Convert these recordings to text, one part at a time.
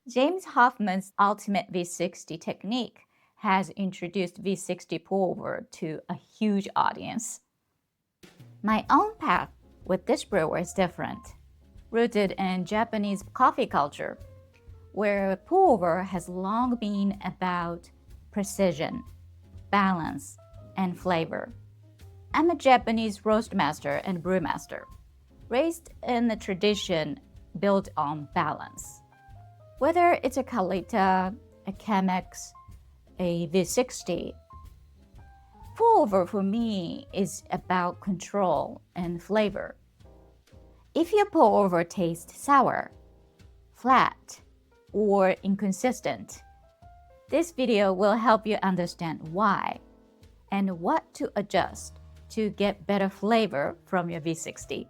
James Hoffman's ultimate V60 technique has introduced V60 pour-over to a huge audience. My own path with this brewer is different, rooted in Japanese coffee culture, where pour-over has long been about precision, balance, and flavor. I'm a Japanese roast master and brewmaster, raised in a tradition built on balance. Whether it's a Kalita, a Chemex, a V60, pour-over for me is about control and flavor. If your pour-over tastes sour, flat, or inconsistent, this video will help you understand why and what to adjust to get better flavor from your V60.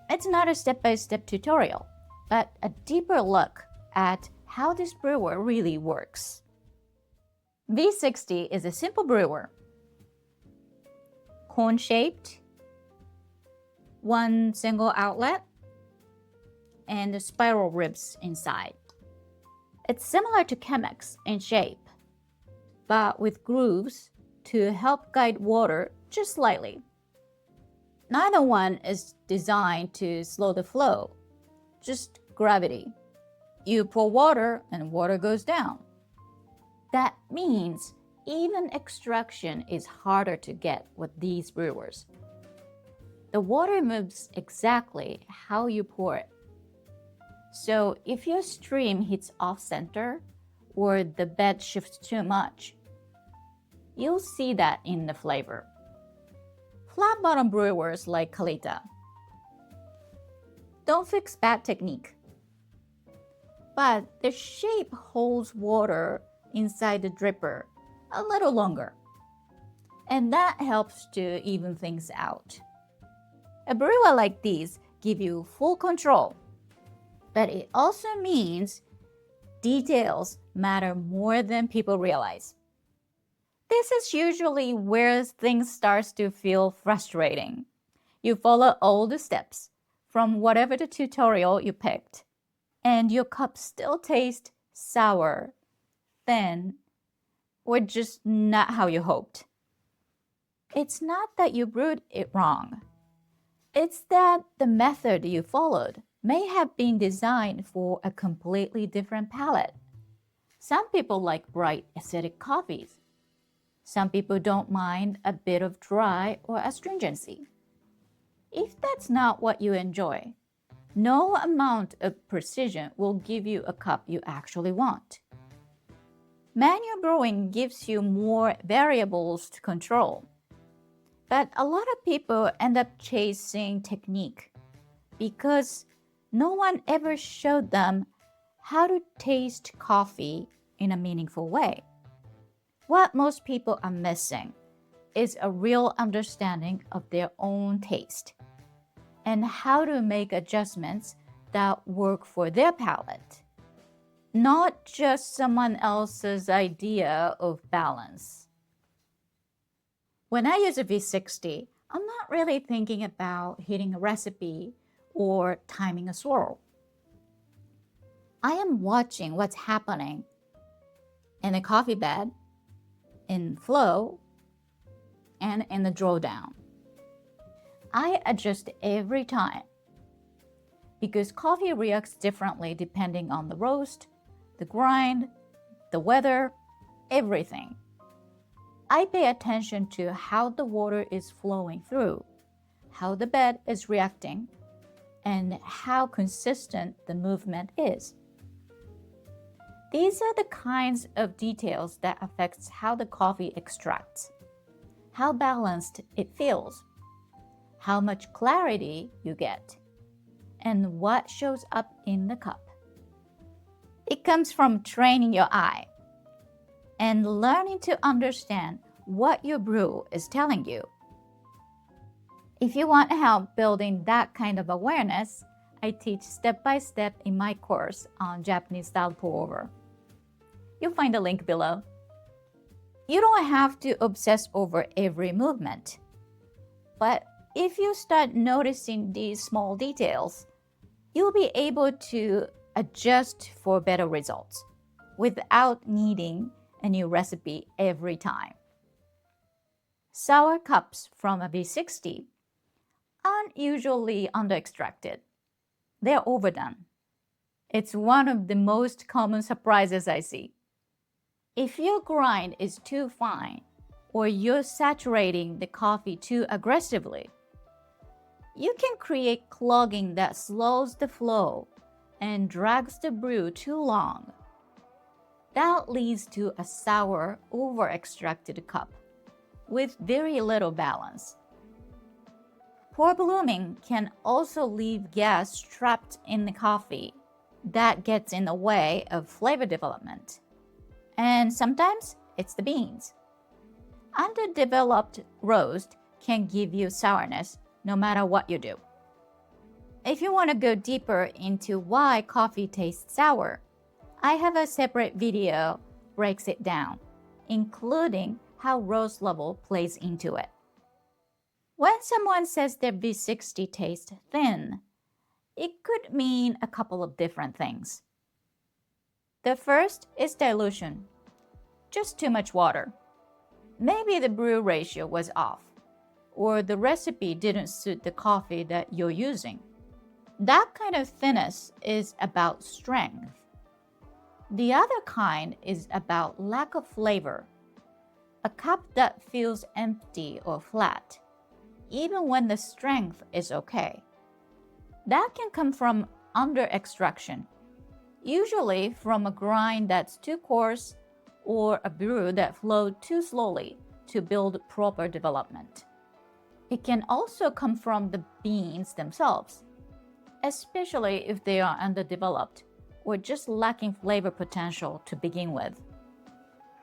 It's not a step-by-step tutorial, but a deeper look at how this brewer really works. V60 is a simple brewer, cone-shaped, one single outlet, and spiral ribs inside. It's similar to Chemex in shape, but with grooves to help guide water just slightly. Neither one is designed to slow the flow, just gravity. You pour water and water goes down. That means even extraction is harder to get with these brewers. The water moves exactly how you pour it. So if your stream hits off-center or the bed shifts too much, you'll see that in the flavor. Flat-bottom brewers like Kalita don't fix bad technique, but the shape holds water inside the dripper a little longer, and that helps to even things out. A brewer like these give you full control, but it also means details matter more than people realize. This is usually where things start to feel frustrating. You follow all the steps from whatever the tutorial you picked, and your cup still tastes sour, thin, or just not how you hoped. It's not that you brewed it wrong. It's that the method you followed may have been designed for a completely different palate. Some people like bright, acidic coffees. Some people don't mind a bit of dry or astringency. If that's not what you enjoy, no amount of precision will give you a cup you actually want. Manual brewing gives you more variables to control, but a lot of people end up chasing technique because no one ever showed them how to taste coffee in a meaningful way. What most people are missing is a real understanding of their own taste and how to make adjustments that work for their palate, not just someone else's idea of balance. When I use a V60, I'm not really thinking about hitting a recipe or timing a swirl. I am watching what's happening in the coffee bed, in flow, and in the drawdown. I adjust every time because coffee reacts differently depending on the roast, the grind, the weather, everything. I pay attention to how the water is flowing through, how the bed is reacting, and how consistent the movement is. These are the kinds of details that affects how the coffee extracts, how balanced it feels, how much clarity you get, and what shows up in the cup. It comes from training your eye and learning to understand what your brew is telling you. If you want help building that kind of awareness, I teach step-by-step in my course on Japanese-style pour-over. You'll find a link below. You don't have to obsess over every movement, but if you start noticing these small details, you'll be able to adjust for better results without needing a new recipe every time. Sour cups from a V60 aren't usually under-extracted. They're overdone. It's one of the most common surprises I see. If your grind is too fine or you're saturating the coffee too aggressively, you can create clogging that slows the flow and drags the brew too long. That leads to a sour, over-extracted cup with very little balance. Poor blooming can also leave gas trapped in the coffee that gets in the way of flavor development. And sometimes it's the beans. Underdeveloped roast can give you sourness no matter what you do. If you want to go deeper into why coffee tastes sour, I have a separate video breaks it down, including how roast level plays into it. When someone says their V60 tastes thin, it could mean a couple of different things. The first is dilution, just too much water. Maybe the brew ratio was off, or the recipe didn't suit the coffee that you're using. That kind of thinness is about strength. The other kind is about lack of flavor. A cup that feels empty or flat, even when the strength is okay. That can come from under-extraction, usually from a grind that's too coarse or a brew that flowed too slowly to build proper development. It can also come from the beans themselves, especially if they are underdeveloped or just lacking flavor potential to begin with.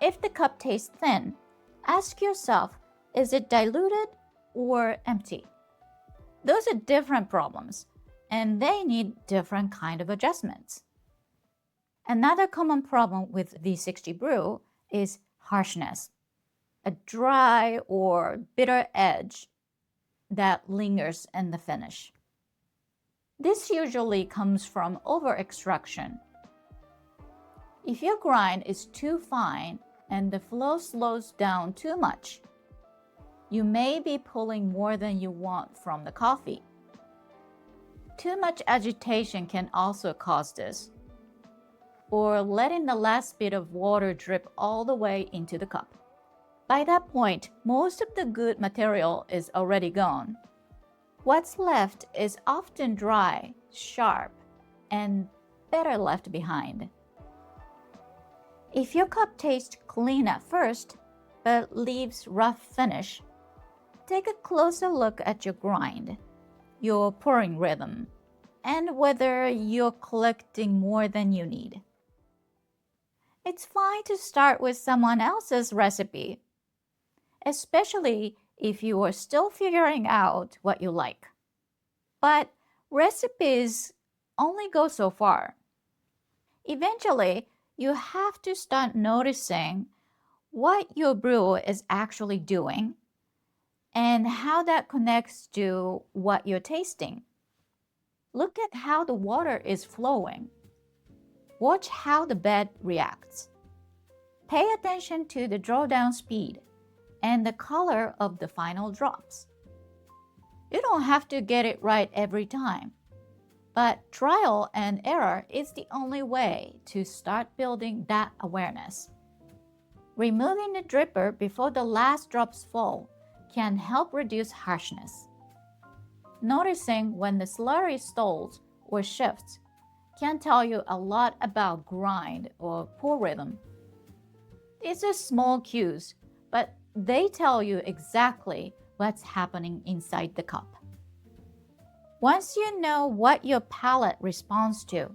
If the cup tastes thin, ask yourself, is it diluted or empty? Those are different problems, and they need different kind of adjustments. Another common problem with V60 brew is harshness, a dry or bitter edge that lingers in the finish. This usually comes from over-extraction. If your grind is too fine and the flow slows down too much, you may be pulling more than you want from the coffee. Too much agitation can also cause this, or letting the last bit of water drip all the way into the cup. By that point, most of the good material is already gone. What's left is often dry, sharp, and better left behind. If your cup tastes clean at first, but leaves rough finish, take a closer look at your grind, your pouring rhythm, and whether you're collecting more than you need. It's fine to start with someone else's recipe, especially if you are still figuring out what you like. But recipes only go so far. Eventually, you have to start noticing what your brew is actually doing and how that connects to what you're tasting. Look at how the water is flowing. Watch how the bed reacts. Pay attention to the drawdown speed and the color of the final drops. You don't have to get it right every time, but trial and error is the only way to start building that awareness. Removing the dripper before the last drops fall can help reduce harshness. Noticing when the slurry stalls or shifts can tell you a lot about grind or pour rhythm. These are small cues, but they tell you exactly what's happening inside the cup. Once you know what your palate responds to,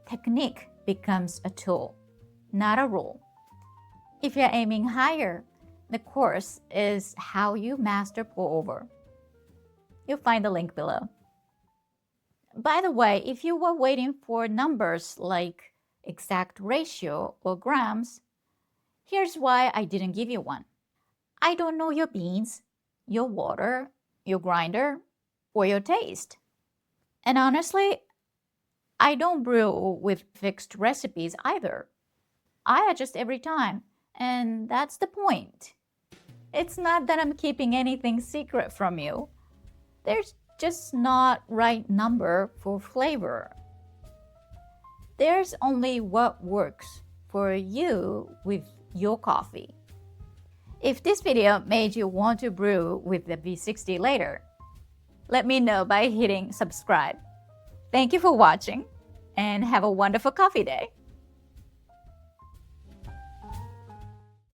technique becomes a tool, not a rule. If you're aiming higher, the course is how you master pour over. You'll find the link below. By the way, if you were waiting for numbers like exact ratio or grams, here's why I didn't give you one. I don't know your beans, your water, your grinder, or your taste. And honestly, I don't brew with fixed recipes either. I adjust every time, and that's the point. It's not that I'm keeping anything secret from you. There's just not right number for flavor. There's only what works for you with your coffee. If this video made you want to brew with the V60 later, let me know by hitting subscribe. Thank you for watching and have a wonderful coffee day.